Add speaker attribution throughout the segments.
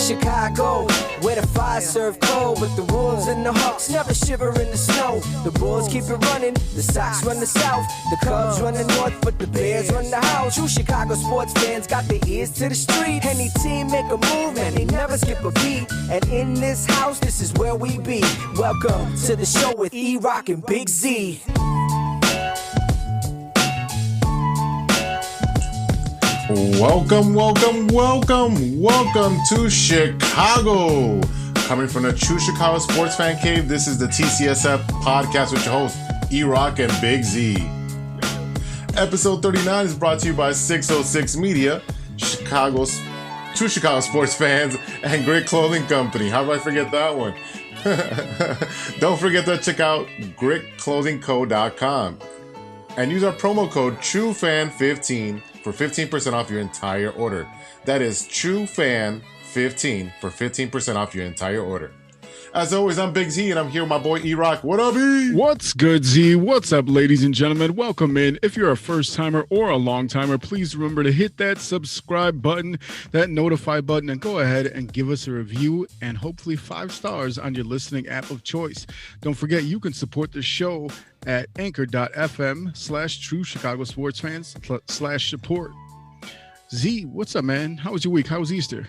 Speaker 1: Chicago, where the fires serve cold, but the Wolves and the Hawks never shiver in the snow. The Bulls keep it running, the Sox run the South, the Cubs run the North, but the Bears run the house. True Chicago sports fans got their ears to the street. Any team make a move and they never skip a beat. And in this house, this is where we be. Welcome to the show with E-Roc and Big-Z.
Speaker 2: Welcome to Chicago. Coming from the True Chicago Sports Fan Cave, this is the TCSF podcast with your hosts, E-Roc and Big-Z. Episode 39 is brought to you by 606 Media, True Chicago sports fans, and Great Clothing Company. How did I forget that one? Don't forget to check out gritclothingco.com and use our promo code TrueFan15 for 15% off your entire order. That is TrueFan15 for 15% off your entire order. As always, I'm Big Z and I'm here with my boy E-Roc. What up, E?
Speaker 3: What's good, Z? What's up, ladies and gentlemen? Welcome in. If you're a first timer or a long timer, please remember to hit that subscribe button, that notify button, and go ahead and give us a review and hopefully 5 stars on your listening app of choice. Don't forget, you can support the show at anchor.fm/True Chicago Sports Fans /support. Z, what's up, man? How was your week? How was Easter?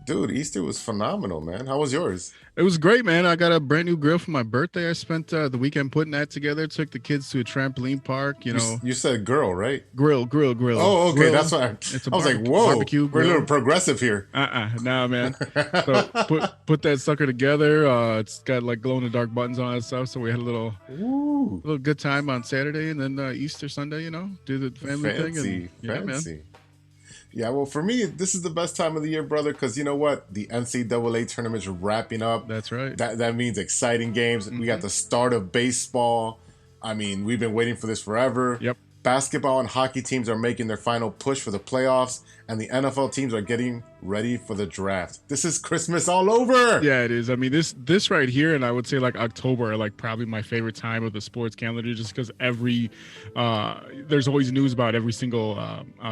Speaker 2: Dude, Easter was phenomenal, man. How was yours?
Speaker 3: It was great, man. I got a brand new grill for my birthday. I spent the weekend putting that together. Took the kids to a trampoline park. You
Speaker 2: said grill, right?
Speaker 3: Grill.
Speaker 2: Oh, okay.
Speaker 3: Grill.
Speaker 2: That's what I was like, whoa,
Speaker 3: barbecue
Speaker 2: we're a little progressive here.
Speaker 3: Nah, man. So put that sucker together. It's got like glow in the dark buttons on it and stuff. So we had a little good time on Saturday, and then Easter Sunday. Do the family thing. And,
Speaker 2: fancy. Man. Yeah, well, for me, this is the best time of the year, brother, because you know what? The NCAA tournament's wrapping up.
Speaker 3: That's right.
Speaker 2: That means exciting games. Mm-hmm. We got the start of baseball. I mean, we've been waiting for this forever.
Speaker 3: Yep. Basketball
Speaker 2: and hockey teams are making their final push for the playoffs, and the NFL teams are getting ready for the draft. This is Christmas all over.
Speaker 3: Yeah, it is. I mean, this right here, and I would say like October are like probably my favorite time of the sports calendar, just because there's always news about every single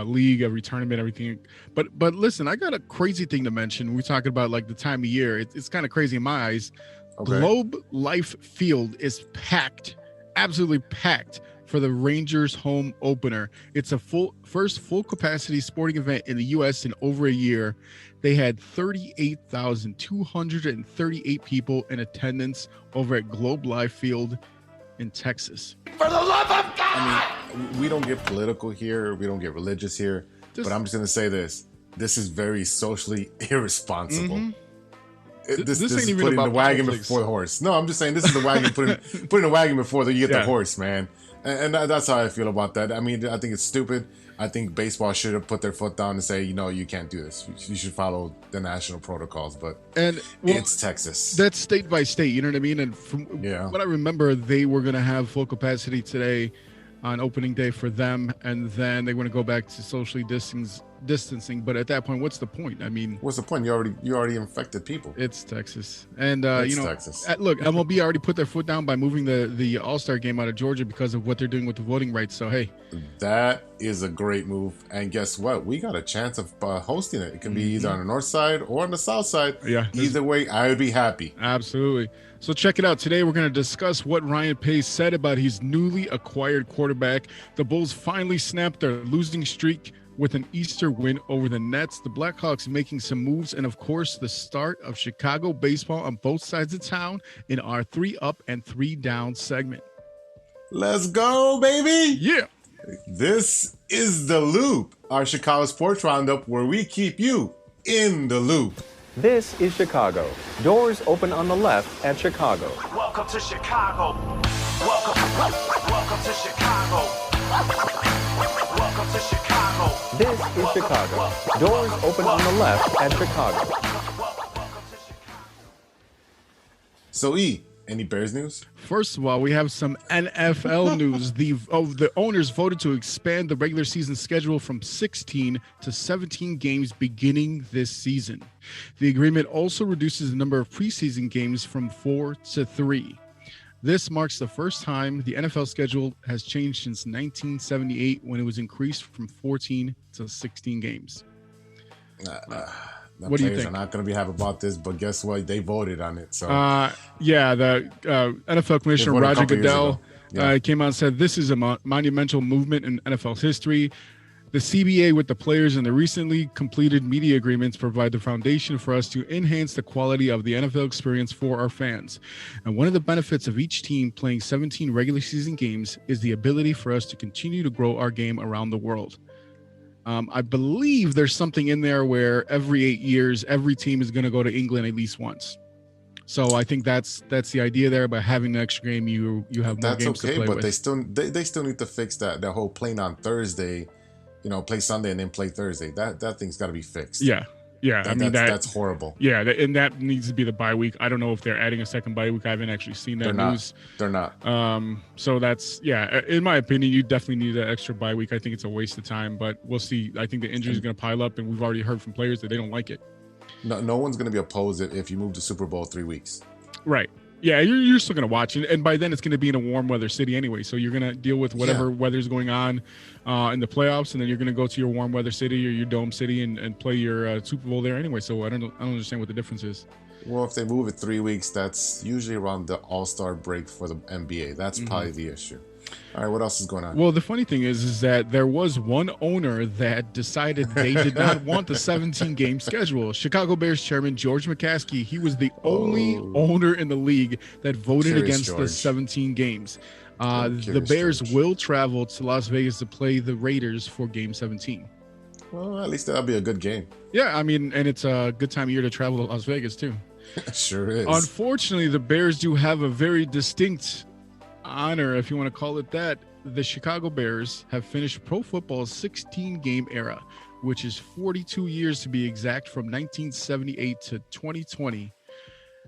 Speaker 3: league, every tournament, everything. But listen, I got a crazy thing to mention. We're talking about like the time of year. It's kind of crazy in my eyes. Okay. Globe Life Field is packed, absolutely packed, for the Rangers home opener. It's a first full capacity sporting event in the U.S. in over a year. They had 38,238 people in attendance over at Globe Life Field in Texas.
Speaker 1: For the love of God!
Speaker 2: I mean, we don't get political here. We don't get religious here. But I'm just going to say this. This is very socially irresponsible.
Speaker 3: Mm-hmm.
Speaker 2: This
Speaker 3: ain't
Speaker 2: is
Speaker 3: even
Speaker 2: putting
Speaker 3: about
Speaker 2: the wagon
Speaker 3: politics.
Speaker 2: before the horse. No, I'm just saying this is the wagon putting the wagon before you get the horse, man. And that's how I feel about that. I mean, I think it's stupid. I think baseball should have put their foot down and say, you can't do this. You should follow the national protocols. But it's Texas.
Speaker 3: That's state by state. You know what I mean? And from what I remember, they were going to have full capacity today on opening day for them, and then they want to go back to socially distancing. But at that point, what's the point? I mean,
Speaker 2: what's the point? You already infected people.
Speaker 3: It's Texas, and
Speaker 2: Texas.
Speaker 3: Look, MLB already put their foot down by moving the All-Star game out of Georgia because of what they're doing with the voting rights. So hey,
Speaker 2: that is a great move. And guess what? We got a chance of hosting it. It can be either on the north side or on the south side.
Speaker 3: Yeah.
Speaker 2: Either way, I would be happy.
Speaker 3: Absolutely. So check it out. Today, we're going to discuss what Ryan Pace said about his newly acquired quarterback. The Bulls finally snapped their losing streak with an Easter win over the Nets. The Blackhawks making some moves. And, of course, the start of Chicago baseball on both sides of town in our 3 up and 3 down segment.
Speaker 2: Let's go, baby.
Speaker 3: Yeah.
Speaker 2: This is The Loop, our Chicago sports roundup where we keep you in the loop.
Speaker 4: This is Chicago. Doors open on the left at Chicago.
Speaker 1: Welcome to Chicago. Welcome to Chicago. Welcome to Chicago.
Speaker 4: This is Chicago. Doors open on the left at Chicago.
Speaker 2: So, E, any Bears news?
Speaker 3: First of all, we have some NFL news. The owners voted to expand the regular season schedule from 16 to 17 games beginning this season. The agreement also reduces the number of preseason games from 4 to 3. This marks the first time the NFL schedule has changed since 1978 when it was increased from 14 to 16 games. What do you think?
Speaker 2: Players are not going to be happy about this, but guess what? They voted on it. So
Speaker 3: yeah, the NFL Commissioner
Speaker 2: voted a
Speaker 3: Roger
Speaker 2: couple years
Speaker 3: Goodell
Speaker 2: ago. Yeah.
Speaker 3: came out and said this is a monumental movement in NFL's history. The CBA with the players and the recently completed media agreements provide the foundation for us to enhance the quality of the NFL experience for our fans. And one of the benefits of each team playing 17 regular season games is the ability for us to continue to grow our game around the world. I believe there's something in there where every 8 years, every team is going to go to England at least once. So I think that's the idea there. By having an extra game, you have more games to play
Speaker 2: but
Speaker 3: with.
Speaker 2: they still need to fix that whole playing on Thursday. Play Sunday and then play Thursday. That thing's got to be fixed.
Speaker 3: Yeah.
Speaker 2: That's horrible.
Speaker 3: Yeah, and that needs to be the bye week. I don't know if they're adding a second bye week. I haven't actually seen that news.
Speaker 2: They're not.
Speaker 3: So that's, in my opinion, you definitely need that extra bye week. I think it's a waste of time, but we'll see. I think the injury is going to pile up, and we've already heard from players that they don't like it.
Speaker 2: No one's going to be opposed if you move to Super Bowl 3 weeks.
Speaker 3: Right. Yeah, you're still going to watch it. And by then it's going to be in a warm weather city anyway. So you're going to deal with whatever weather's going on in the playoffs. And then you're going to go to your warm weather city or your dome city and play your Super Bowl there anyway. So I don't understand what the difference is.
Speaker 2: Well, if they move it 3 weeks, that's usually around the All-Star break for the NBA. That's probably the issue. All right, what else is going on?
Speaker 3: Well, the funny thing is that there was one owner that decided they did not want the 17-game schedule. Chicago Bears chairman George McCaskey, he was the only owner in the league that voted against the 17 games. The Bears will travel to Las Vegas to play the Raiders for Game 17.
Speaker 2: Well, at least that'll be a good game.
Speaker 3: Yeah, I mean, and it's a good time of year to travel to Las Vegas, too.
Speaker 2: Sure is.
Speaker 3: Unfortunately, the Bears do have a very distinct honor, if you want to call it that. The Chicago Bears have finished pro football's 16-game era, which is 42 years to be exact, from 1978 to 2020.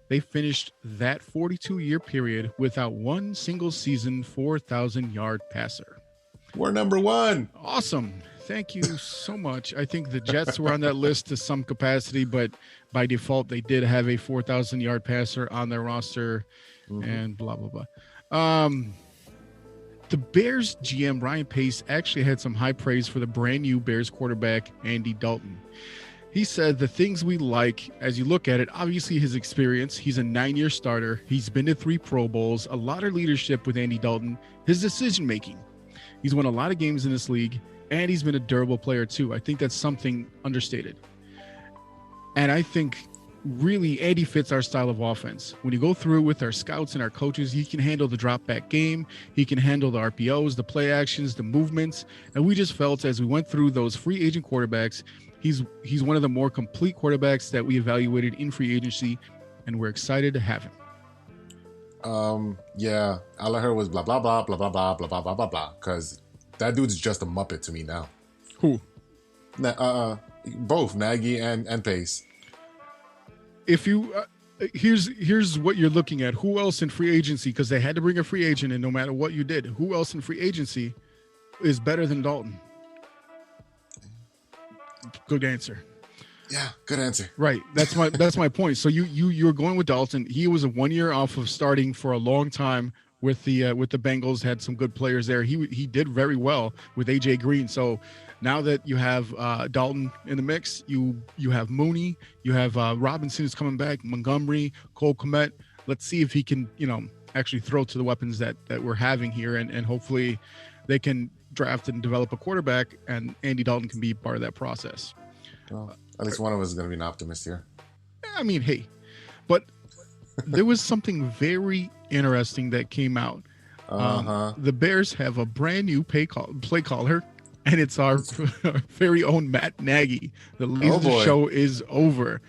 Speaker 3: They finished that 42-year period without one single season 4,000-yard passer.
Speaker 2: We're number one.
Speaker 3: Awesome. Thank you so much. I think the Jets were on that list to some capacity, but by default, they did have a 4,000-yard passer on their roster and blah, blah, blah. The Bears GM Ryan Pace actually had some high praise for the brand new Bears quarterback Andy Dalton. He said the things we like as you look at it, obviously his experience. He's a 9-year starter. He's been to 3 Pro Bowls, a lot of leadership with Andy Dalton, his decision making. He's won a lot of games in this league, and he's been a durable player too. I think that's something understated. And I think really Andy fits our style of offense. When you go through with our scouts and our coaches, he can handle the drop back game. He can handle the RPOs, the play actions, the movements. And we just felt as we went through those free agent quarterbacks, he's one of the more complete quarterbacks that we evaluated in free agency, and we're excited to have him.
Speaker 2: Yeah, all I heard was blah, blah, blah, blah, blah, blah, blah, blah, blah, blah, blah, because that dude's just a Muppet to me now.
Speaker 3: Who?
Speaker 2: Both Nagy and Pace.
Speaker 3: If you here's what you're looking at. Who else in free agency? Because they had to bring a free agent, and no matter what you did, who else in free agency is better than Dalton? Good answer.
Speaker 2: Yeah, good answer.
Speaker 3: Right. That's my point. So you're going with Dalton. He was a 1 year off of starting for a long time with the Bengals. Had some good players there. He did very well with AJ Green. So now that you have Dalton in the mix, you have Mooney, you have Robinson is coming back, Montgomery, Cole Kmet. Let's see if he can, actually throw to the weapons that we're having here, and hopefully they can draft and develop a quarterback, and Andy Dalton can be part of that process.
Speaker 2: Well, at least one of us is going to be an optimist here.
Speaker 3: I mean, hey, but there was something very interesting that came out. The Bears have a brand new play caller, and it's our very own Matt Nagy. The laser show is over.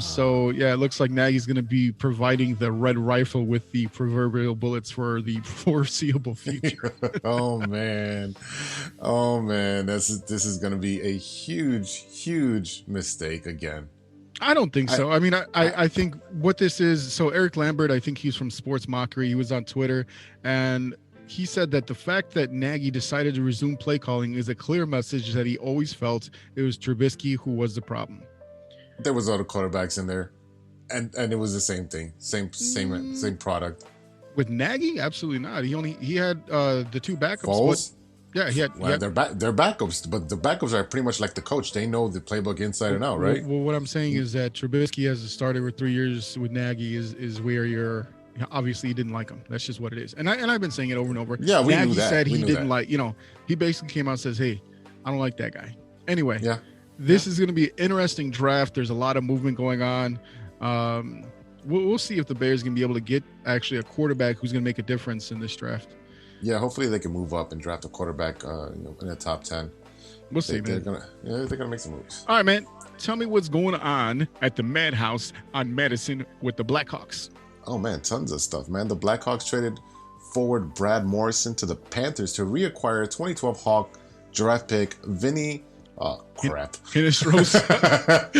Speaker 3: So yeah, it looks like Nagy's going to be providing the red rifle with the proverbial bullets for the foreseeable future.
Speaker 2: Oh man, this is going to be a huge mistake again.
Speaker 3: I don't think so. I mean, I think what this is, so Eric Lambert, I think he's from Sports Mockery. He was on Twitter, and he said that the fact that Nagy decided to resume play calling is a clear message that he always felt it was Trubisky who was the problem.
Speaker 2: There was other quarterbacks in there, and it was the same thing, same product.
Speaker 3: With Nagy, absolutely not. He had the 2 backups.
Speaker 2: Foles?
Speaker 3: Yeah,
Speaker 2: They're backups, but the backups are pretty much like the coach. They know the playbook inside and out, right?
Speaker 3: Well, what I'm saying is that Trubisky, as a starter with 3 years with Nagy, is where you're. Obviously, he didn't like him. That's just what it is. And I've been saying it over and over.
Speaker 2: Yeah, we
Speaker 3: Nagy
Speaker 2: knew that.
Speaker 3: said
Speaker 2: he
Speaker 3: didn't like. He basically came out and says, "Hey, I don't like that guy." Anyway,
Speaker 2: Yeah.
Speaker 3: this is going to be an interesting draft. There's a lot of movement going on. We'll see if the Bears can be able to get actually a quarterback who's going to make a difference in this draft.
Speaker 2: Yeah, hopefully they can move up and draft a quarterback in the top 10.
Speaker 3: We'll see,
Speaker 2: They're
Speaker 3: man.
Speaker 2: gonna make some moves.
Speaker 3: All right, man. Tell me what's going on at the Madhouse on Madison with the Blackhawks.
Speaker 2: Oh man, tons of stuff, man. The Blackhawks traded forward Brad Morrison to the Panthers to reacquire 2012 Hawk draft pick Vinny. Oh crap!
Speaker 3: Hinostroza.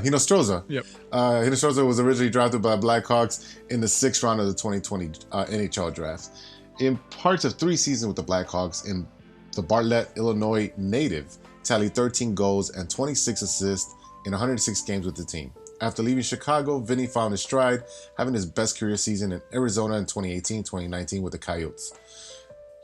Speaker 2: Hinostroza.
Speaker 3: Yep.
Speaker 2: Hinostroza was originally drafted by Blackhawks in the 6th round of the 2020 NHL draft. In parts of 3 seasons with the Blackhawks, in the Bartlett, Illinois native tallied 13 goals and 26 assists in 106 games with the team. After leaving Chicago, Vinny found his stride, having his best career season in Arizona in 2018-2019 with the Coyotes.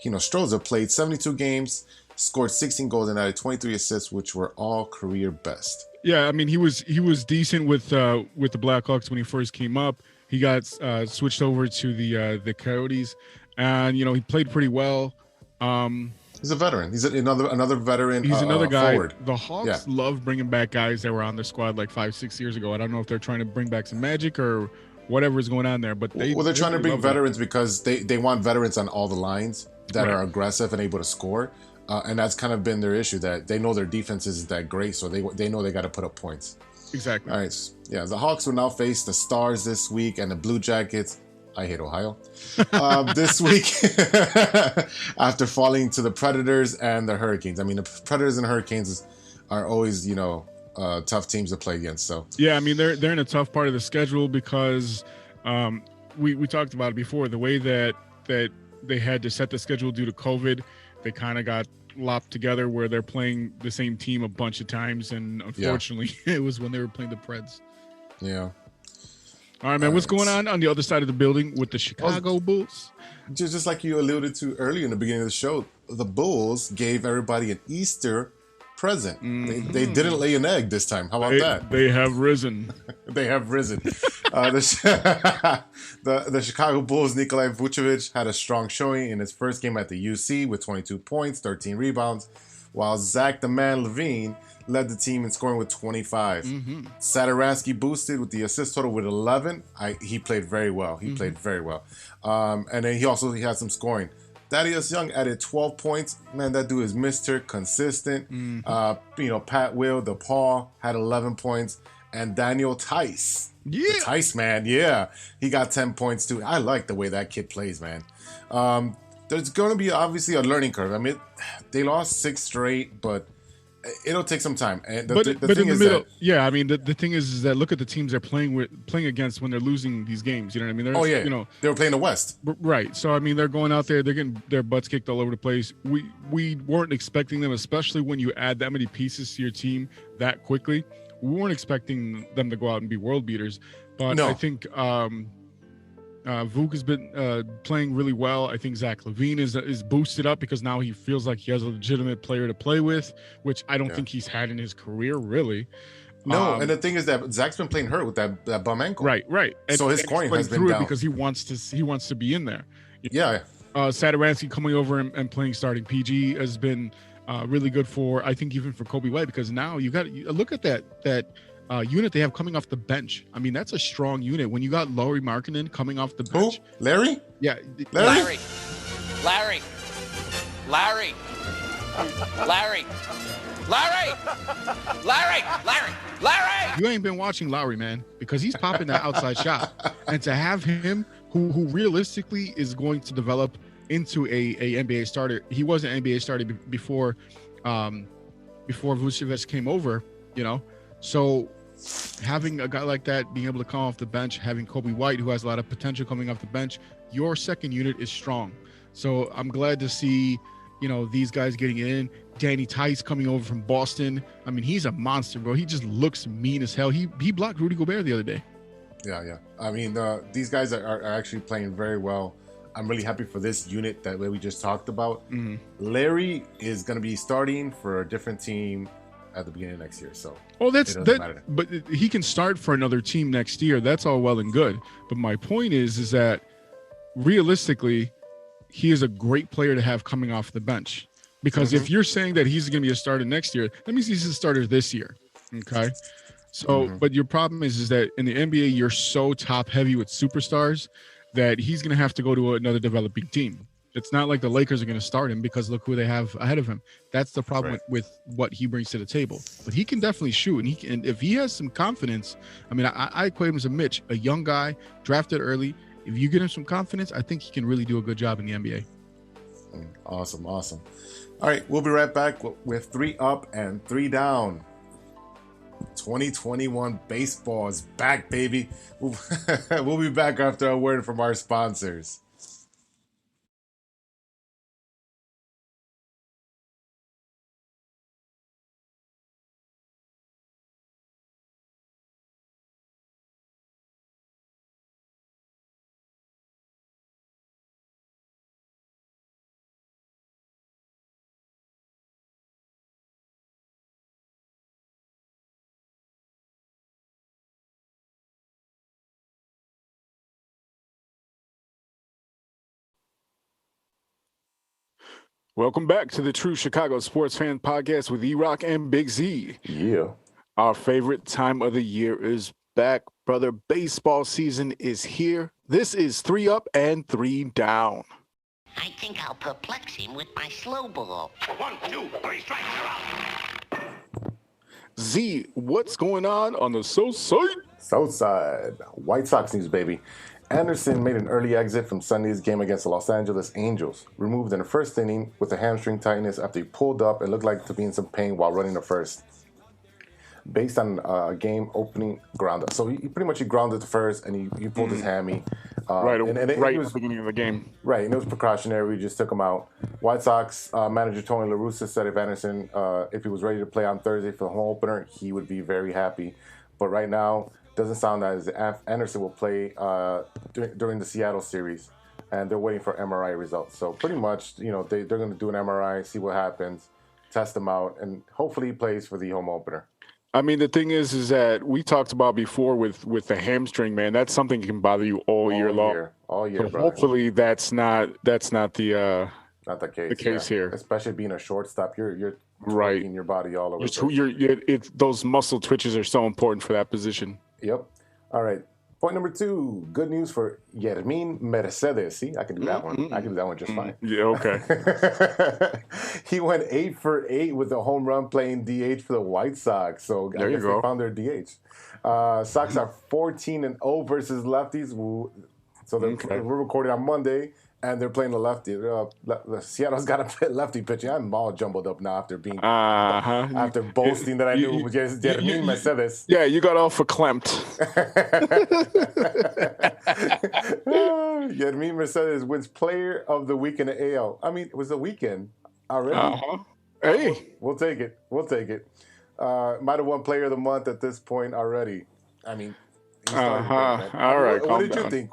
Speaker 2: Hinostroza played 72 games, scored 16 goals, and added 23 assists, which were all career best.
Speaker 3: Yeah, I mean he was decent with the Blackhawks when he first came up. He got switched over to the Coyotes, and he played pretty well.
Speaker 2: He's a veteran. He's another veteran.
Speaker 3: He's another guy.
Speaker 2: Forward.
Speaker 3: The Hawks love bringing back guys that were on their squad like 5-6 years ago. I don't know if they're trying to bring back some magic or whatever is going on there, but they're
Speaker 2: trying to bring veterans because they want veterans on all the lines that are aggressive and able to score. And that's kind of been their issue, that they know their defense isn't that great, so they know they got to put up points.
Speaker 3: Exactly.
Speaker 2: All right. Yeah, the Hawks will now face the Stars this week and the Blue Jackets. I hate Ohio. This week, after falling to the Predators and the Hurricanes. I mean, the Predators and Hurricanes are always, tough teams to play against. So
Speaker 3: yeah, I mean they're in a tough part of the schedule because we talked about it before. The way that they had to set the schedule due to COVID, they kind of got lopped together where they're playing the same team a bunch of times, and unfortunately, it was when they were playing the Preds.
Speaker 2: Yeah.
Speaker 3: All right, man. What's going on the other side of the building with the Chicago Bulls?
Speaker 2: Just like you alluded to earlier in the beginning of the show, the Bulls gave everybody an Easter present. Mm-hmm. They didn't lay an egg this time. How about that?
Speaker 3: They have risen.
Speaker 2: They have risen. The Chicago Bulls' Nikolai Vucevic had a strong showing in his first game at the UC with 22 points, 13 rebounds, while Zach the Man LaVine led the team in scoring with 25. Mm-hmm. Satoransky boosted with the assist total with 11. He played very well. He played very well. And then he had some scoring. Thaddeus Young added 12 points. Man, that dude is Mr. Consistent. Mm-hmm. Pat Will, DePaul, had 11 points. And Daniel Tice. Yeah. The Tice, man. Yeah. He got 10 points, too. I like the way that kid plays, man. There's going to be, obviously, a learning curve. I mean, they lost 6 straight, but it'll take some time. And the thing is that,
Speaker 3: yeah, I mean, the thing is that look at the teams they're playing against when they're losing these games. You know what I mean?
Speaker 2: They were playing the West,
Speaker 3: right? So I mean, they're going out there, they're getting their butts kicked all over the place. We weren't expecting them, especially when you add that many pieces to your team that quickly. We weren't expecting them to go out and be world beaters. But I think Vuk has been playing really well. I think Zach LaVine is boosted up because now he feels like he has a legitimate player to play with, which I don't think he's had in his career, really.
Speaker 2: No, and the thing is that Zach's been playing hurt with that bum ankle.
Speaker 3: Right. And,
Speaker 2: so his scoring has been down
Speaker 3: because he wants to be in there.
Speaker 2: Yeah.
Speaker 3: Satoransky coming over and playing starting PG has been really good for, I think, even for Kobe White, because now you look at that unit they have coming off the bench. I mean, that's a strong unit. When you got Lauri Markkanen coming off the bench.
Speaker 2: Who? Larry?
Speaker 3: Yeah.
Speaker 5: Larry.
Speaker 3: You ain't been watching Lowry, man, because he's popping that outside shot. And to have him, who realistically is going to develop into a NBA starter. He was an NBA starter before Vucevic came over, So having a guy like that being able to come off the bench, having Kobe White, who has a lot of potential coming off the bench, your second unit is strong. So I'm glad to see, these guys getting in. Danny Tice coming over from Boston. I mean, he's a monster, bro. He just looks mean as hell. He blocked Rudy Gobert the other day.
Speaker 2: Yeah. I mean, these guys are actually playing very well. I'm really happy for this unit that way we just talked about.
Speaker 3: Mhm.
Speaker 2: Larry is going to be starting for a different team at the beginning of next year. So,
Speaker 3: Oh,
Speaker 2: it doesn't matter.
Speaker 3: but he can start for another team next year. That's all well and good. But my point is that realistically, he is a great player to have coming off the bench. Because if you're saying that he's going to be a starter next year, that means he's a starter this year. Okay. So, but your problem is that in the NBA, you're so top heavy with superstars that he's going to have to go to another developing team. It's not like the Lakers are going to start him because look who they have ahead of him. That's the problem with what he brings to the table. But he can definitely shoot, and if he has some confidence, I mean, I equate him as a Mitch, a young guy drafted early. If you get him some confidence, I think he can really do a good job in the NBA.
Speaker 2: Awesome. All right, we'll be right back with 3 up and 3 down. 2021 baseball is back, baby. We'll be back after a word from our sponsors.
Speaker 3: Welcome back to the True Chicago Sports Fan Podcast with E-Roc and Big-Z.
Speaker 2: Yeah.
Speaker 3: Our favorite time of the year is back, brother. Baseball season is here. This is 3 up and 3 down.
Speaker 5: I think I'll perplex him with my slow ball.
Speaker 6: 1, 2, 3 strikes are out.
Speaker 3: Z, what's going on the south side?
Speaker 2: Southside. White Sox news, baby. Anderson made an early exit from Sunday's game against the Los Angeles Angels, removed in the first inning with a hamstring tightness after he pulled up and looked like to be in some pain while running the first. Based on game opening ground. So he pretty much grounded the first and he pulled his hammy.
Speaker 3: Right
Speaker 2: and
Speaker 3: at
Speaker 2: was,
Speaker 3: the beginning of the game.
Speaker 2: Right, and it was precautionary. We just took him out. White Sox manager Tony La Russa said if Anderson, if he was ready to play on Thursday for the home opener, he would be very happy. But right now, doesn't sound as if Anderson will play during the Seattle series, and they're waiting for MRI results. So pretty much, they're going to do an MRI, see what happens, test him out, and hopefully he plays for the home opener.
Speaker 3: I mean, the thing is that we talked about before with the hamstring, man. That's something that can bother you all year long.
Speaker 2: All year,
Speaker 3: so
Speaker 2: brother.
Speaker 3: hopefully that's not the
Speaker 2: not the case.
Speaker 3: case here.
Speaker 2: Especially being a shortstop, you're
Speaker 3: right
Speaker 2: in your body all over.
Speaker 3: Those muscle twitches are so important for that position.
Speaker 2: Yep. All right. Point number 2. Good news for Yermin Mercedes. See, I can do that one. I can do that one just fine.
Speaker 3: Yeah. Okay.
Speaker 2: He went 8 for 8 with a home run playing DH for the White Sox. So I guess they found their DH. Sox are 14-0 versus lefties. So we're recording on Monday. And they're playing the lefty. Seattle's got a lefty pitching. I'm all jumbled up now after being after boasting that I knew was Yermin Mercedes.
Speaker 3: Yeah, you got off verklempt.
Speaker 2: Yermin Mercedes wins Player of the Week in the AL. I mean, it was a weekend already.
Speaker 3: Hey,
Speaker 2: we'll take it. Might have won Player of the Month at this point already. I mean,
Speaker 3: all right.
Speaker 2: What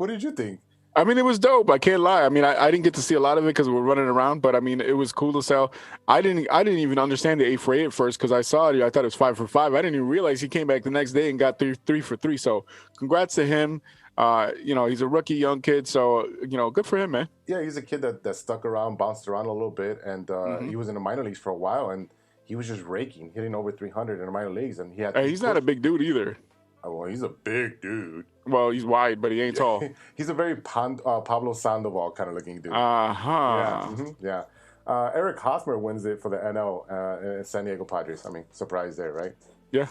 Speaker 2: did you think?
Speaker 3: I mean, it was dope. I can't lie. I mean, I didn't get to see a lot of it because we were running around, but I mean, it was cool to sell. I didn't even understand the 8 for 8 at first because I saw it. I thought it was 5 for 5. I didn't even realize he came back the next day and got 3 for 3. So congrats to him. He's a rookie young kid. So, good for him, man.
Speaker 2: Yeah, he's a kid that stuck around, bounced around a little bit. And he was in the minor leagues for a while. And he was just raking, hitting over 300 in the minor leagues. And
Speaker 3: he's not a big dude either.
Speaker 2: Oh, well, he's a big dude.
Speaker 3: Well, he's wide, but he ain't tall.
Speaker 2: He's a very Pablo Sandoval kind of looking dude. Yeah. Eric Hosmer wins it for the NL San Diego Padres. I mean, surprise there, right?
Speaker 3: Yeah.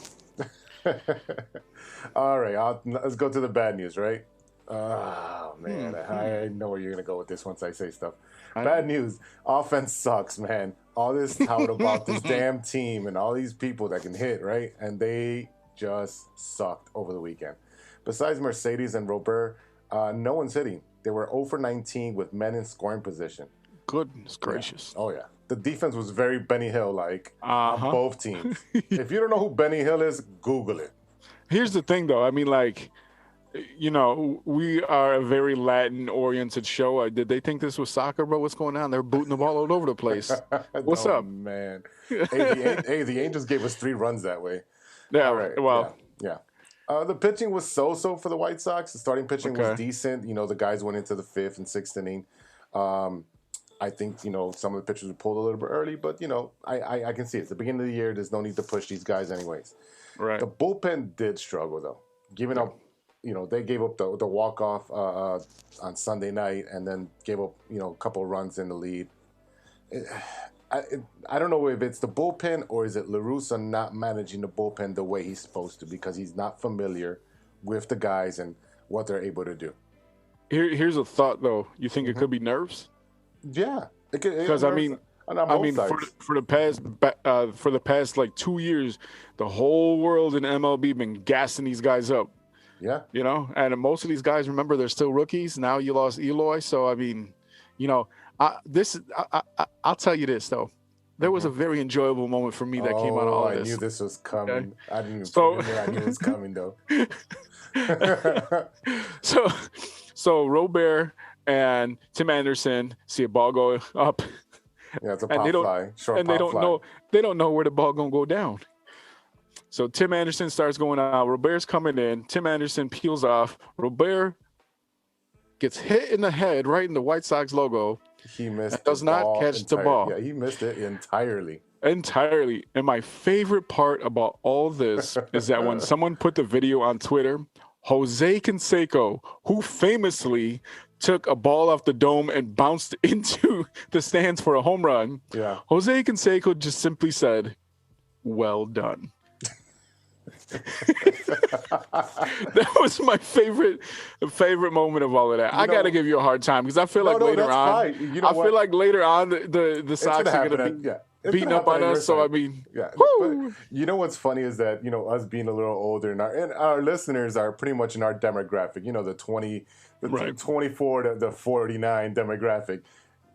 Speaker 2: All right, let's go to the bad news, right? Oh, man. I know where you're going to go with this once I say stuff. Bad news. Offense sucks, man. All this tout about this damn team and all these people that can hit, right? And they just sucked over the weekend. Besides Mercedes and Robert, no one's hitting. They were 0 for 19 with men in scoring position.
Speaker 3: Goodness gracious.
Speaker 2: Yeah. Oh, yeah. The defense was very Benny Hill-like on both teams. If you don't know who Benny Hill is, Google it.
Speaker 3: Here's the thing, though. I mean, like, You know, we are a very Latin-oriented show. Did they think this was soccer, bro? What's going on? They're booting the ball all over the place. What's
Speaker 2: Oh
Speaker 3: up?
Speaker 2: man. Hey, the Angels gave us 3 runs that way.
Speaker 3: Yeah,
Speaker 2: All right.
Speaker 3: well,
Speaker 2: Yeah. The pitching was so-so for the White Sox. The starting pitching was
Speaker 3: Okay.
Speaker 2: decent. You know, the guys went into the 5th and 6th inning. I think, you know, some of the pitchers were pulled a little bit early, but, you know, I can see it. It's the beginning of the year. There's no need to push these guys anyways.
Speaker 3: right.
Speaker 2: The bullpen did struggle, though. Giving up, you know, they gave up the walk-off on Sunday night and then gave up, you know, a couple of runs in the lead. I don't know if it's the bullpen or is it La Russa not managing the bullpen the way he's supposed to because he's not familiar with the guys and what they're able to do.
Speaker 3: Here's a thought, though. You think it could be nerves?
Speaker 2: Yeah.
Speaker 3: Because I mean, for the past like 2 years, the whole world in MLB been gassing these guys up.
Speaker 2: Yeah.
Speaker 3: You know, and most of these guys, remember, they're still rookies. Now you lost Eloy, so I mean, you know, I'll tell you this though. There was a very enjoyable moment for me that came out of all
Speaker 2: I
Speaker 3: this.
Speaker 2: knew this was coming.
Speaker 3: Okay.
Speaker 2: I didn't even
Speaker 3: So-
Speaker 2: put it in there. I knew it was coming though.
Speaker 3: So Robert and Tim Anderson see a ball go up,
Speaker 2: Yeah, it's a
Speaker 3: and
Speaker 2: pop
Speaker 3: they don't
Speaker 2: fly. Short
Speaker 3: and
Speaker 2: pop
Speaker 3: they don't
Speaker 2: fly.
Speaker 3: know where the ball gonna go down. So Tim Anderson starts going out. Robert's coming in. Tim Anderson peels off. Robert gets hit in the head right in the White Sox logo
Speaker 2: He missed
Speaker 3: and does
Speaker 2: the
Speaker 3: not
Speaker 2: ball
Speaker 3: catch the ball.
Speaker 2: Yeah, he missed it entirely.
Speaker 3: entirely. And my favorite part about all this is that when someone put the video on Twitter, Jose Canseco, who famously took a ball off the dome and bounced into the stands for a home run,
Speaker 2: Yeah.
Speaker 3: Jose Canseco just simply said, "Well done." That was my favorite moment of all of that. I got to give you a hard time because I feel like later
Speaker 2: that's
Speaker 3: on,
Speaker 2: fine. You know
Speaker 3: I feel
Speaker 2: what?
Speaker 3: like later on the Sox are
Speaker 2: happen
Speaker 3: going to be
Speaker 2: It's
Speaker 3: beating
Speaker 2: gonna
Speaker 3: up on
Speaker 2: happen on
Speaker 3: us. So
Speaker 2: your
Speaker 3: I
Speaker 2: side.
Speaker 3: mean,
Speaker 2: Yeah,
Speaker 3: woo!
Speaker 2: but you know what's funny is that us being a little older and our listeners are pretty much in our demographic. You know, the
Speaker 3: Right.
Speaker 2: 24 to the 49 demographic.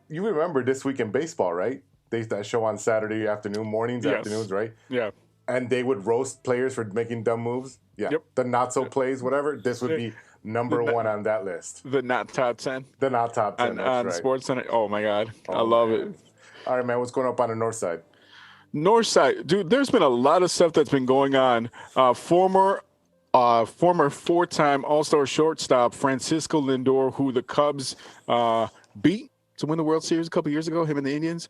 Speaker 2: You remember This Week in Baseball, right? That show on Saturday afternoons, right?
Speaker 3: Yeah.
Speaker 2: And they would roast players for making dumb moves. Yeah,
Speaker 3: Yep.
Speaker 2: the not so plays, whatever. This would be number one on that list.
Speaker 3: The not top 10
Speaker 2: The not top 10.
Speaker 3: on
Speaker 2: That's right.
Speaker 3: Sports Center. Oh my God. I
Speaker 2: Oh,
Speaker 3: love
Speaker 2: man.
Speaker 3: it.
Speaker 2: All right, man. What's going up on the north side?
Speaker 3: North side, dude, there's been a lot of stuff that's been going on. Former 4-time All-Star shortstop Francisco Lindor, who the Cubs beat to win the World Series a couple years ago, him and the Indians.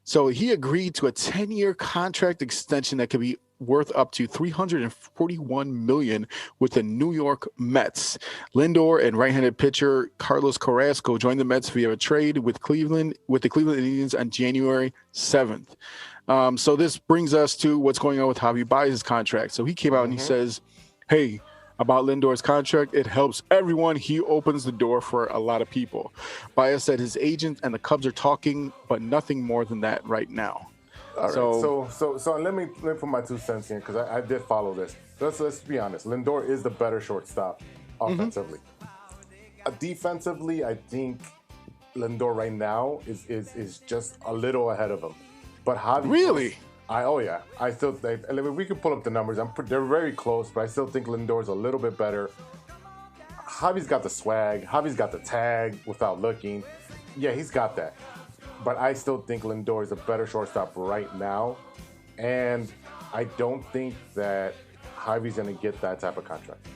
Speaker 3: So he agreed to a 10-year contract extension that could be worth up to $341 million with the New York Mets. Lindor and right-handed pitcher Carlos Carrasco joined the Mets via a trade with the Cleveland Indians on January 7th. So this brings us to what's going on with Javi Baez's contract. So he came out and he says, hey, about Lindor's contract, it helps everyone. He opens the door for a lot of people. Baez said his agent and the Cubs are talking, but nothing more than that right now.
Speaker 2: All right.
Speaker 3: So-
Speaker 2: So let me put my 2 cents in because I did follow this. Let's be honest. Lindor is the better shortstop offensively. Defensively, I think Lindor right now is just a little ahead of him. But Javi,
Speaker 3: Really?
Speaker 2: I still think. I mean, we can pull up the numbers. They're very close, but I still think Lindor's a little bit better. Javi's got the swag. Javi's got the tag without looking. Yeah, he's got that. But I still think Lindor is a better shortstop right now. And I don't think that Javi's going to get that type of contract.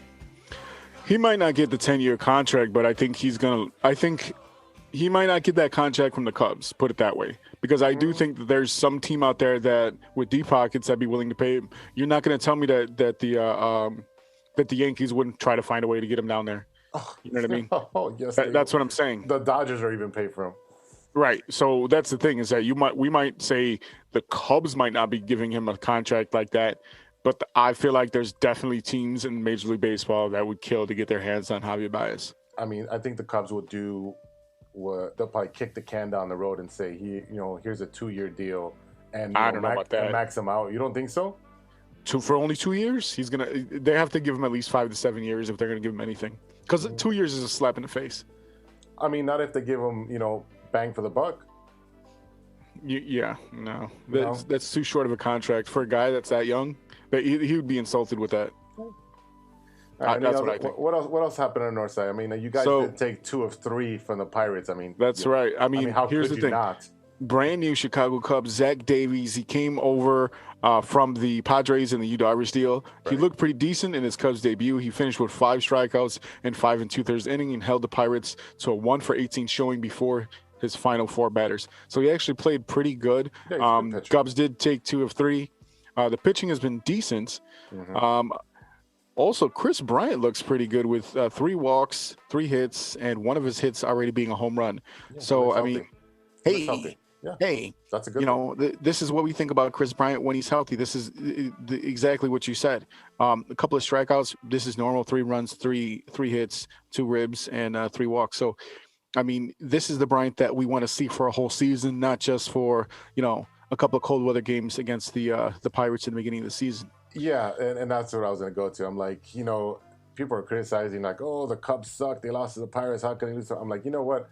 Speaker 3: He might not get the 10-year contract, but I think he might not get that contract from the Cubs, put it that way. Because I do think that there's some team out there that with deep pockets that'd be willing to pay him. You're not going to tell me that the Yankees wouldn't try to find a way to get him down there. You know what I mean?
Speaker 2: Oh, yes.
Speaker 3: That's what I'm saying.
Speaker 2: The Dodgers are even paid for him.
Speaker 3: Right. So that's the thing is that we might say the Cubs might not be giving him a contract like that, but I feel like there's definitely teams in Major League Baseball that would kill to get their hands on Javier Baez.
Speaker 2: I mean, I think the Cubs would do they'll probably kick the can down the road and say, here's a 2-year deal, and
Speaker 3: I don't know about that.
Speaker 2: and max him out. You don't think so?
Speaker 3: For only 2 years, they have to give him at least 5 to 7 years if they're gonna give him anything. Because 2 years is a slap in the face.
Speaker 2: I mean, not if they give him, bang for the buck.
Speaker 3: No, that's too short of a contract for a guy that's that young. That he would be insulted with that. That's what I think.
Speaker 2: What else happened on the north side? I mean, you guys did take 2 of 3 from the Pirates. I mean,
Speaker 3: that's right. I mean,
Speaker 2: how
Speaker 3: here's
Speaker 2: could
Speaker 3: the
Speaker 2: you
Speaker 3: thing.
Speaker 2: not?
Speaker 3: Brand new Chicago Cubs, Zach Davies. He came over from the Padres in the Yu-Darvish deal. He looked pretty decent in his Cubs debut. He finished with 5 strikeouts and 5 2/3 inning and held the Pirates to a 1-for-18 showing before his final 4 batters. So he actually played pretty good.
Speaker 2: Yeah, he's a good pitcher.
Speaker 3: Cubs did take 2 of 3. The pitching has been decent. Also, Chris Bryant looks pretty good with 3 walks, 3 hits, and one of his hits already being a home run.
Speaker 2: Yeah,
Speaker 3: so, I mean,
Speaker 2: healthy. Yeah.
Speaker 3: Hey,
Speaker 2: that's a good
Speaker 3: this is what we think about Chris Bryant when he's healthy. This is exactly what you said. A couple of strikeouts. This is normal. 3 runs, 3 hits, 2 ribs, and 3 walks. So, I mean, this is the Bryant that we want to see for a whole season, not just for, a couple of cold weather games against the Pirates in the beginning of the season.
Speaker 2: Yeah, and that's what I was going to go to. I'm like, people are criticizing like, oh, the Cubs suck. They lost to the Pirates. How can they lose? I'm like, you know what?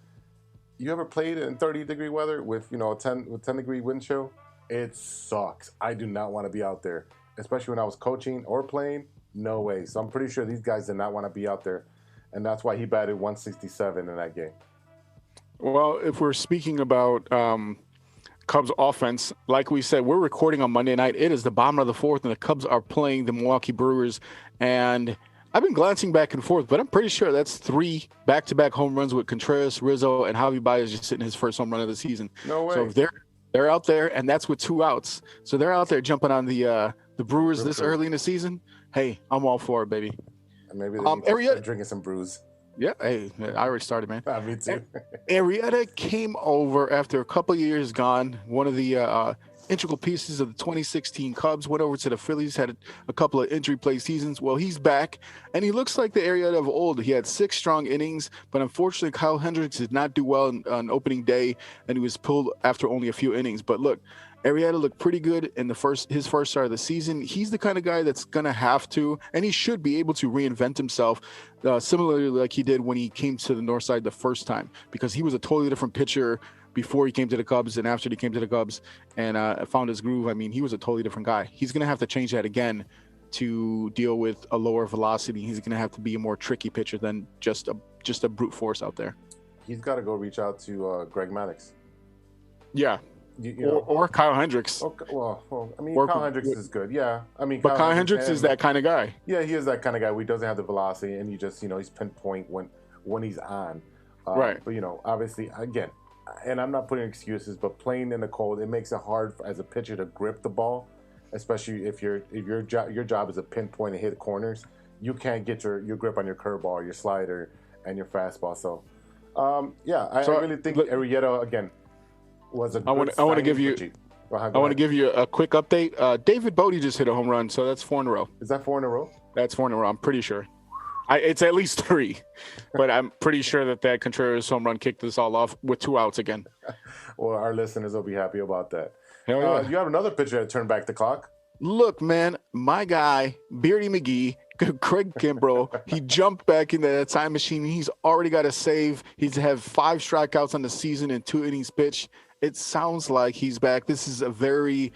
Speaker 2: You ever played in 30-degree weather with 10-degree wind chill? It sucks. I do not want to be out there, especially when I was coaching or playing. No way. So I'm pretty sure these guys did not want to be out there, and that's why he batted 167 in that game.
Speaker 3: Well, if we're speaking about Cubs offense, like we said, we're recording on Monday night. It is the bottom of the 4th, and the Cubs are playing the Milwaukee Brewers, and I've been glancing back and forth, but I'm pretty sure that's 3 back-to-back home runs with Contreras, Rizzo, and Javi Baez just hitting his first home run of the season.
Speaker 2: No way.
Speaker 3: So they're out there, and that's with 2 outs. So they're out there jumping on the Brewers this early in the season. Hey, I'm all for it, baby.
Speaker 2: And maybe they're drinking some brews.
Speaker 3: Yeah, hey, I already started, man.
Speaker 2: Me too.
Speaker 3: Arrieta came over after a couple of years gone. One of the integral pieces of the 2016 Cubs, went over to the Phillies, had a couple of injury-plagued seasons. Well, he's back, and he looks like the Arrieta of old. He had 6 strong innings, but unfortunately, Kyle Hendricks did not do well on opening day, and he was pulled after only a few innings. But look, Arrieta looked pretty good in his first start of the season. He's the kind of guy that's going to have to, and he should be able to reinvent himself, similarly like he did when he came to the north side the first time, because he was a totally different pitcher before he came to the Cubs and after he came to the Cubs and found his groove. I mean, he was a totally different guy. He's going to have to change that again to deal with a lower velocity. He's going to have to be a more tricky pitcher than just a brute force out there.
Speaker 2: He's got to go reach out to Greg Maddux.
Speaker 3: Yeah. Or Kyle Hendricks.
Speaker 2: Well, I mean, Kyle Hendricks is good. Yeah. I mean,
Speaker 3: but Kyle Hendricks is that kind of guy.
Speaker 2: Yeah, he is that kind of guy. He doesn't have the velocity, and he just, he's pinpoint when he's on.
Speaker 3: Right.
Speaker 2: But, obviously, again, and I'm not putting excuses, but playing in the cold, it makes it hard as a pitcher to grip the ball, especially if your job is to pinpoint and hit corners. You can't get your grip on your curveball, your slider, and your fastball. So, I really think Arrieta, again, was a good
Speaker 3: I want to give you a quick update. David Bodie just hit a home run, so that's 4 in a row.
Speaker 2: Is that 4 in a row?
Speaker 3: That's 4 in a row. I'm pretty sure. It's at least 3, but I'm pretty sure that Contreras home run kicked this all off with 2 outs again.
Speaker 2: Well, our listeners will be happy about that.
Speaker 3: Hell yeah.
Speaker 2: You have another pitcher that turned back the clock.
Speaker 3: Look, man, my guy, Beardy McGee, Craig Kimbrough, he jumped back into that time machine. He's already got a save. He's had 5 strikeouts on the season and 2 innings pitched. It sounds like he's back. This is a very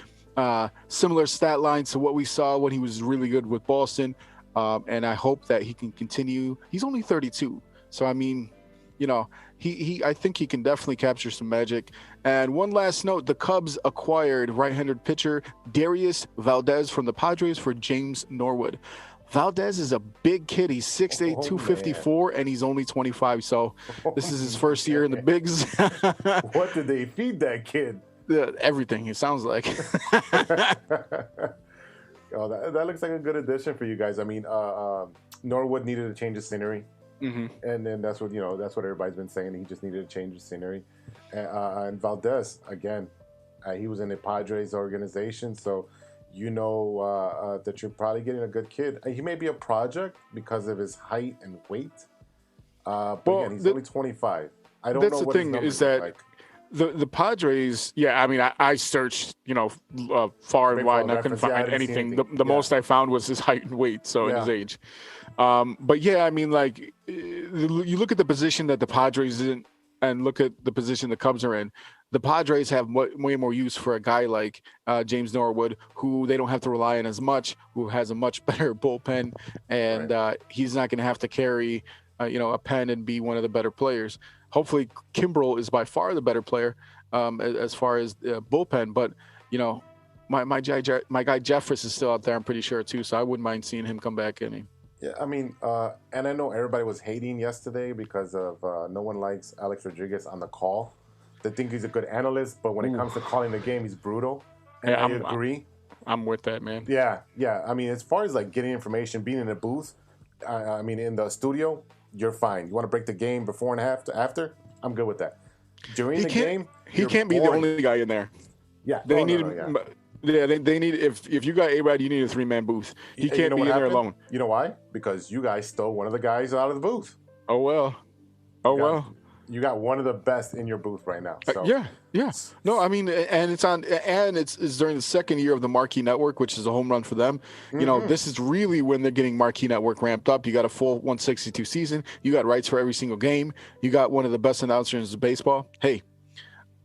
Speaker 3: similar stat line to what we saw when he was really good with Boston. And I hope that he can continue. He's only 32. So, I mean, I think he can definitely capture some magic. And one last note, the Cubs acquired right-handed pitcher Darius Valdez from the Padres for James Norwood. Valdez is a big kid. He's 6'8", 254, and he's only 25. So this is his first year in the bigs.
Speaker 2: What did they feed that kid?
Speaker 3: Everything, it sounds like.
Speaker 2: Oh, that looks like a good addition for you guys. I mean, Norwood needed to change the scenery, and then that's what everybody's been saying. He just needed to change the scenery. And Valdez, again, he was in the Padres organization, so that you're probably getting a good kid. He may be a project because of his height and weight, but again, he's only 25. I don't know what his numbers are like.
Speaker 3: The Padres, I mean, I searched, far and wide, and I couldn't find anything. The most I found was his height and weight, and his age. But I mean, like, you look at the position that the Padres in and look at the position the Cubs are in. the Padres have way more use for a guy like James Norwood, who they don't have to rely on as much, who has a much better bullpen, and he's not going to have to carry, a pen and be one of the better players. Hopefully, Kimbrel is by far the better player as far as bullpen, but my guy Jeffress is still out there, I'm pretty sure too, so I wouldn't mind seeing him come back.
Speaker 2: Yeah, I mean, and I know everybody was hating yesterday because of no one likes Alex Rodriguez on the call. They think he's a good analyst, but when it comes to calling the game, he's brutal. And
Speaker 3: yeah,
Speaker 2: I agree.
Speaker 3: I'm with that, man.
Speaker 2: Yeah. I mean, as far as like getting information, being in a booth, I mean, in the studio, you're fine. You want to break the game before and after? I'm good with that. During the game,
Speaker 3: he can't be the only guy in there.
Speaker 2: Yeah,
Speaker 3: they need. Yeah, they need. If you got A-Rod, you need a 3-man booth. He can't be in there alone.
Speaker 2: You know why? Because you guys stole one of the guys out of the booth.
Speaker 3: Oh well.
Speaker 2: You got one of the best in your booth right now. So.
Speaker 3: Yeah. No, I mean, and it's during the second year of the Marquee Network, which is a home run for them. This is really when they're getting Marquee Network ramped up. You got a full 162 season. You got rights for every single game. You got one of the best announcers in baseball. Hey,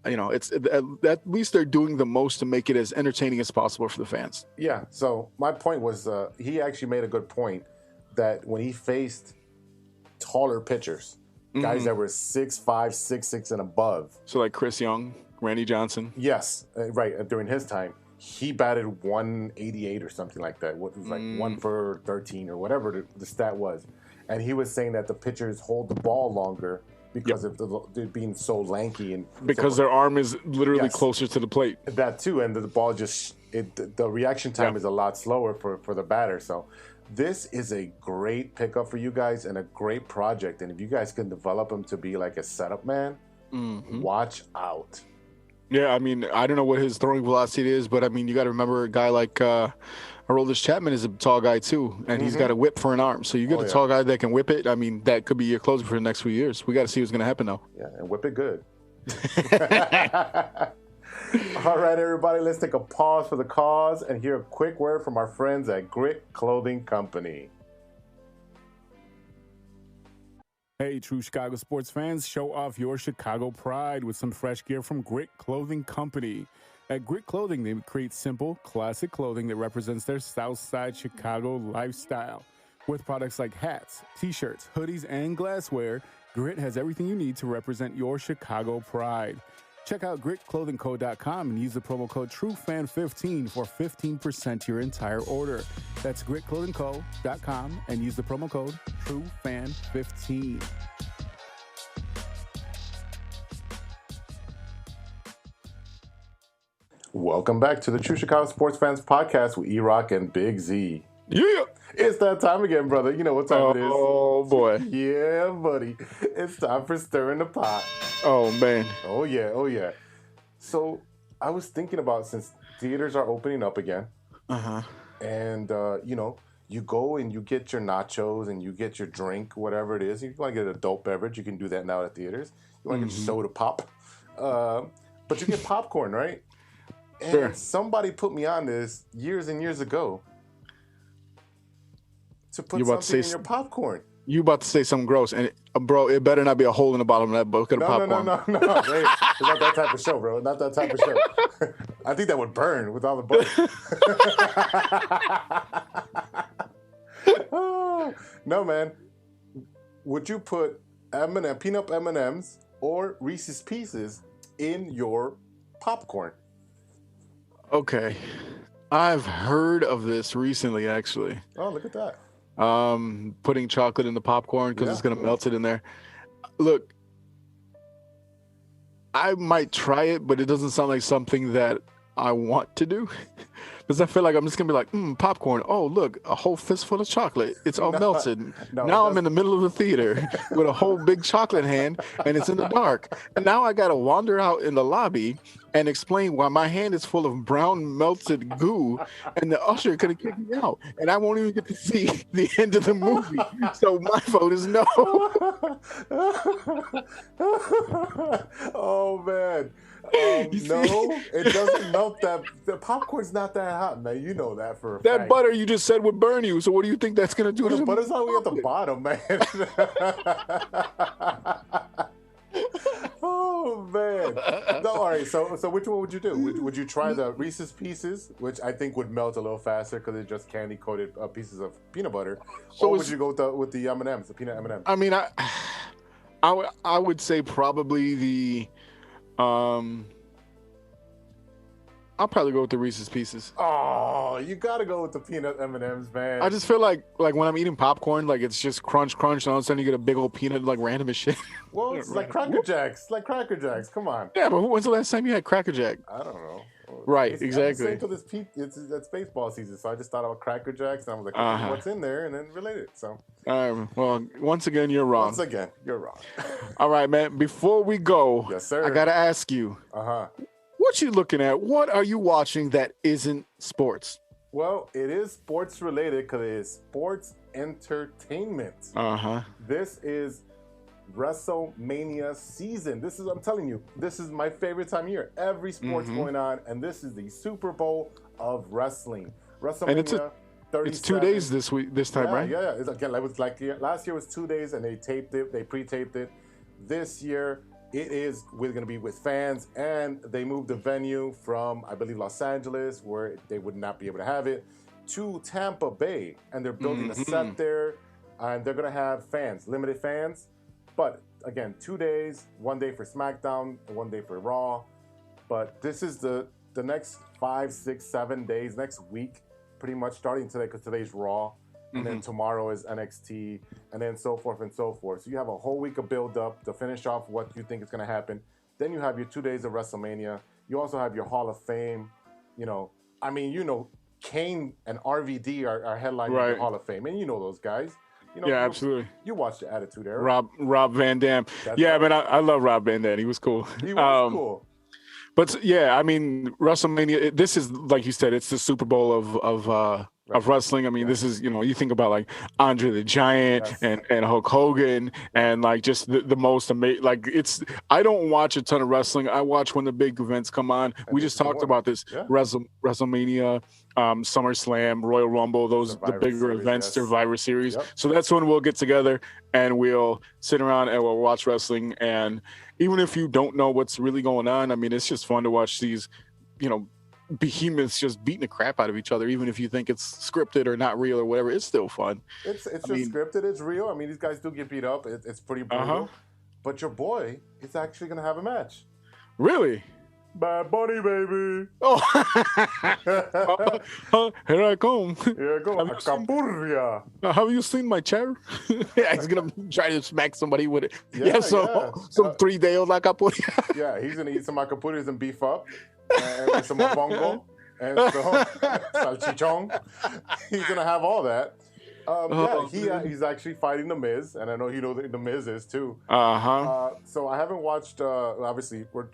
Speaker 3: it's at least they're doing the most to make it as entertaining as possible for the fans.
Speaker 2: Yeah. So my point was, he actually made a good point that when he faced taller pitchers, guys that were 6'5", 6'6", and above.
Speaker 3: So like Chris Young, Randy Johnson.
Speaker 2: Yes, right. During his time, he batted 188 or something like that. It was like 1 for 13 or whatever the stat was. And he was saying that the pitchers hold the ball longer because of they're being so lanky and
Speaker 3: because their arm is literally closer to the plate.
Speaker 2: That too, and the ball the reaction time is a lot slower for the batter. So this is a great pickup for you guys and a great project. And if you guys can develop him to be like a setup man, watch out.
Speaker 3: Yeah, I mean, I don't know what his throwing velocity is, but I mean, you got to remember a guy like Aroldis Chapman is a tall guy too, and he's got a whip for an arm. So you get a tall guy that can whip it. I mean, that could be your closer for the next few years. We got to see what's going to happen though.
Speaker 2: Yeah, and whip it good. All right, everybody, let's take a pause for the cause and hear a quick word from our friends at Grit Clothing Company.
Speaker 7: Hey, true Chicago sports fans, show off your Chicago pride with some fresh gear from Grit Clothing Company. At Grit Clothing, they create simple, classic clothing that represents their Southside Chicago lifestyle. With products like hats, t-shirts, hoodies, and glassware, Grit has everything you need to represent your Chicago pride. Check out gritclothingco.com and use the promo code TrueFan15 for 15% your entire order. That's gritclothingco.com and use the promo code TrueFan15.
Speaker 2: Welcome back to the True Chicago Sports Fans Podcast with E-Roc and Big-Z.
Speaker 3: Yeah.
Speaker 2: It's that time again, brother. You know what time it is.
Speaker 3: Oh, boy.
Speaker 2: Yeah, buddy. It's time for Stirring the Pot.
Speaker 3: Oh, man.
Speaker 2: Oh, yeah. So I was thinking about, since theaters are opening up again, and, you go and you get your nachos and you get your drink, whatever it is. If you want to get an adult beverage, you can do that now at theaters. You want to get soda pop. But you get popcorn, right? And somebody put me on this years and years ago to put something in your popcorn.
Speaker 3: You about to say something gross, and bro, it better not be a hole in the bottom of that bucket of popcorn.
Speaker 2: No. Hey, it's not that type of show, bro. Not that type of show. I think that would burn with all the butter. No, man. Would you put peanut M&Ms or Reese's Pieces in your popcorn?
Speaker 3: Okay. I've heard of this recently, actually.
Speaker 2: Oh, look at that.
Speaker 3: Putting chocolate in the popcorn because it's going to melt it in there. Look, I might try it, but it doesn't sound like something that I want to do. Because I feel like I'm just going to be like, popcorn. Oh, look, a whole fistful of chocolate. It's all melted. Now I'm in the middle of the theater with a whole big chocolate hand, and it's in the dark. And now I got to wander out in the lobby and explain why my hand is full of brown melted goo, and the usher could have kicked me out. And I won't even get to see the end of the movie. So my vote is no.
Speaker 2: Oh, man. No, it doesn't melt that. The popcorn's not that hot, man. You know that for a
Speaker 3: that
Speaker 2: fact.
Speaker 3: Butter you just said would burn you. So what do you think that's going to do?
Speaker 2: The butter's all the way at the bottom, man. Oh, man. No, all All right, so which one would you do? Would you try the Reese's Pieces, which I think would melt a little faster because it's just candy coated pieces of peanut butter, or would you go with the M&Ms, the peanut M&Ms?
Speaker 3: I mean, I would say probably the I'll probably go with the Reese's Pieces.
Speaker 2: Oh, you gotta go with the peanut M&Ms, man.
Speaker 3: I just feel like when I'm eating popcorn, like it's just crunch, and all of a sudden you get a big old peanut, like random as shit.
Speaker 2: Well, it's like Cracker Jacks. Cracker Jacks. Come on.
Speaker 3: Yeah, but when's the last time you had Cracker Jack?
Speaker 2: I don't know.
Speaker 3: Right, exactly.
Speaker 2: It's baseball season, so I just thought about Cracker Jacks, and I was like, what's in there, and then relate it. So.
Speaker 3: Well, once again, you're wrong.
Speaker 2: Once again, you're wrong.
Speaker 3: All right, man. Before we go,
Speaker 2: yes, sir.
Speaker 3: I gotta ask you. What you looking at? What are you watching that isn't sports?
Speaker 2: Well, it is sports related because it is sports entertainment. This is WrestleMania season. I'm telling you, this is my favorite time of year. Every sport's going on, and this is the Super Bowl of wrestling. WrestleMania.
Speaker 3: It's 2 days this time, right?
Speaker 2: Yeah. It was like last year was 2 days, and they taped it. They pre-taped it. This year, we're going to be with fans, and they moved the venue from, I believe, Los Angeles, where they would not be able to have it, to Tampa Bay, and they're building a set there, and they're going to have fans, limited fans, but again, 2 days, 1 day for SmackDown, and 1 day for Raw, but this is the next 5, 6, 7 days, next week, pretty much starting today, because today's Raw, and then tomorrow is NXT, and then so forth and so forth. So you have a whole week of build-up to finish off what you think is going to happen. Then you have your 2 days of WrestleMania. You also have your Hall of Fame. Kane and RVD are headlining the Hall of Fame, and you know those guys.
Speaker 3: Absolutely.
Speaker 2: You watched the Attitude Era.
Speaker 3: Rob Van Dam. But I love Rob Van Dam. He was cool.
Speaker 2: He was cool.
Speaker 3: But yeah, I mean, WrestleMania. This is, like you said, it's the Super Bowl of wrestling. I mean, this is, you think about like Andre the Giant and Hulk Hogan and like just the most amazing. Like I don't watch a ton of wrestling. I watch when the big events come on. We just talked about this WrestleMania, SummerSlam, Royal Rumble, the bigger events, Survivor Series. So that's when we'll get together and we'll sit around and we'll watch wrestling. And even if you don't know what's really going on, I mean, it's just fun to watch these, behemoths just beating the crap out of each other, even if you think it's scripted or not real or whatever. It's still fun.
Speaker 2: It's scripted. It's real. I mean, these guys do get beat up. It's pretty brutal. But your boy is actually going to have a match.
Speaker 3: Really?
Speaker 2: Bad Bunny, baby.
Speaker 3: Oh. Here I come.
Speaker 2: Here I go. Acapurria.
Speaker 3: Have you seen my chair? He's going to try to smack somebody with it. Some 3-day-old acapurria.
Speaker 2: Yeah, he's going to eat some acapurrias and beef up. And some mofongo and some salchichon. He's gonna have all that. He's actually fighting the Miz, and I know you know the Miz is too. So I haven't watched. Obviously, we're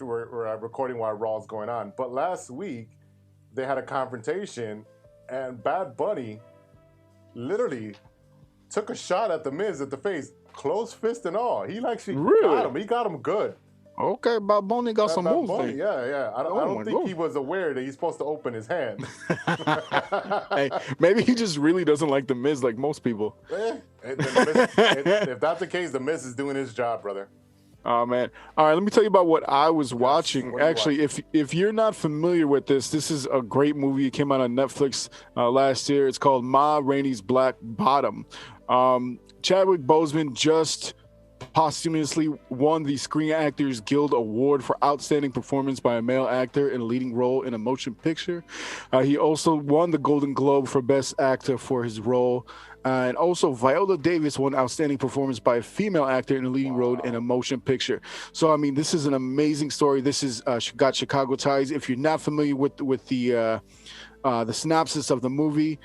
Speaker 2: recording while Raw's going on. But last week they had a confrontation, and Bad Bunny literally took a shot at the Miz at the face, closed fist and all. He actually got him. He got him good.
Speaker 3: Okay, Bad Bunny got some moves.
Speaker 2: Yeah. I don't think he was aware that he's supposed to open his hand.
Speaker 3: Hey, maybe he just really doesn't like the Miz like most people.
Speaker 2: If that's the case, the Miz is doing his job, brother.
Speaker 3: Oh, man. All right, let me tell you about what I was watching. Actually, if you're not familiar with this is a great movie. It came out on Netflix last year. It's called Ma Rainey's Black Bottom. Chadwick Boseman just posthumously won the Screen Actors Guild Award for Outstanding Performance by a Male Actor in a Leading Role in a Motion Picture. He also won the Golden Globe for Best Actor for his role. And also Viola Davis won Outstanding Performance by a Female Actor in a Leading Role in a Motion Picture. So, I mean, this is an amazing story. This is got Chicago ties. If you're not familiar with the synopsis of the movie,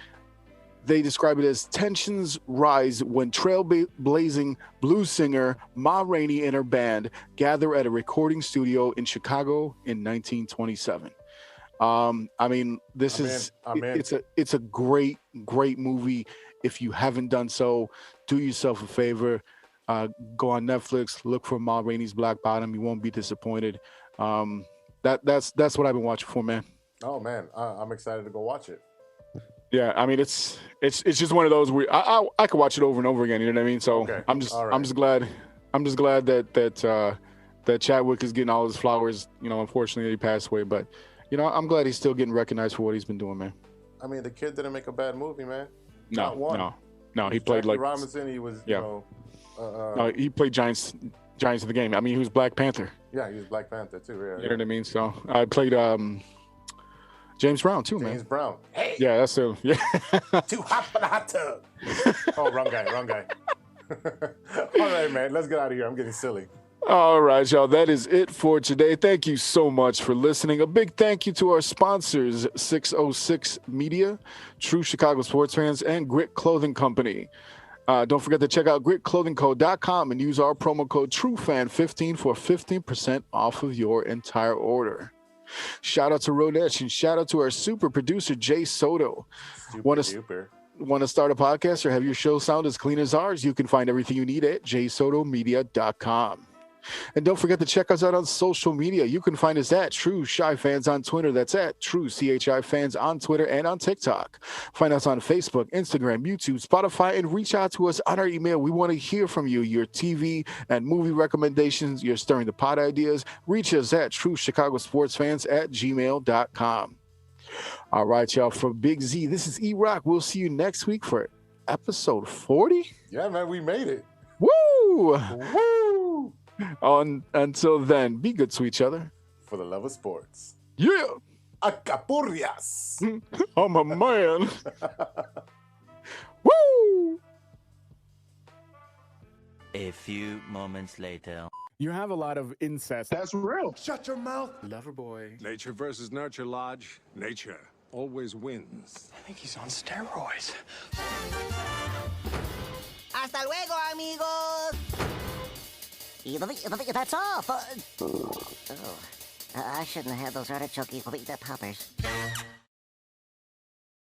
Speaker 3: they describe it as tensions rise when trailblazing blues singer Ma Rainey and her band gather at a recording studio in Chicago in 1927. I mean, it's a great movie. If you haven't done so, do yourself a favor. Go on Netflix, look for Ma Rainey's Black Bottom. You won't be disappointed. That's what I've been watching for, man.
Speaker 2: Oh man, I'm excited to go watch it.
Speaker 3: Yeah, I mean it's just one of those where I could watch it over and over again. You know what I mean? So okay. I'm just glad that
Speaker 7: that Chadwick is getting all his flowers. Unfortunately, he passed away, but I'm glad he's still getting recognized for what he's been doing, man.
Speaker 2: I mean, the kid didn't make a bad movie, man.
Speaker 7: No,
Speaker 2: Not one.
Speaker 7: No. He played
Speaker 2: Jackie
Speaker 7: like
Speaker 2: Robinson. He was,
Speaker 7: no, he played Giants of the game. I mean, he was Black Panther.
Speaker 2: Yeah, he was Black Panther too. Yeah,
Speaker 7: You know what I mean? So I played James Brown too, man.
Speaker 2: James Brown. Hey,
Speaker 7: Yeah, that's it. Yeah.
Speaker 2: too hot for the hot tub. Oh, wrong guy. All right, man. Let's get out of here. I'm getting silly.
Speaker 7: All right, y'all. That is it for today. Thank you so much for listening. A big thank you to our sponsors, 606 Media, True Chicago Sports Fans, and Grit Clothing Company. Don't forget to check out gritclothingco.com and use our promo code TrueFan15 for 15% off of your entire order. Shout out to Rodesh and shout out to our super producer, Jay Soto. Want to start a podcast or have your show sound as clean as ours? You can find everything you need at jsotomedia.com. And don't forget to check us out on social media. You can find us at True Chi Fans on Twitter. That's at True CHI Fans on Twitter and on TikTok. Find us on Facebook, Instagram, YouTube, Spotify, and reach out to us on our email. We want to hear from you. Your TV and movie recommendations, your stirring the pot ideas. Reach us at truechicagosportsfans@gmail.com. All right, y'all. For Big Z, this is E-Roc. We'll see you next week for episode 40.
Speaker 2: Yeah, man, we made it.
Speaker 7: Woo!
Speaker 2: Woo!
Speaker 7: Until then, be good to each other.
Speaker 2: For the love of sports.
Speaker 7: Yeah.
Speaker 2: Acapurrias.
Speaker 7: I'm a man. Woo!
Speaker 8: A few moments later.
Speaker 7: You have a lot of incest.
Speaker 9: That's real.
Speaker 6: Shut your mouth.
Speaker 7: Lover boy.
Speaker 9: Nature versus nurture, Lodge. Nature always wins.
Speaker 6: I think he's on steroids.
Speaker 5: Hasta luego, amigos. That's all. I shouldn't have had those artichoke poppers.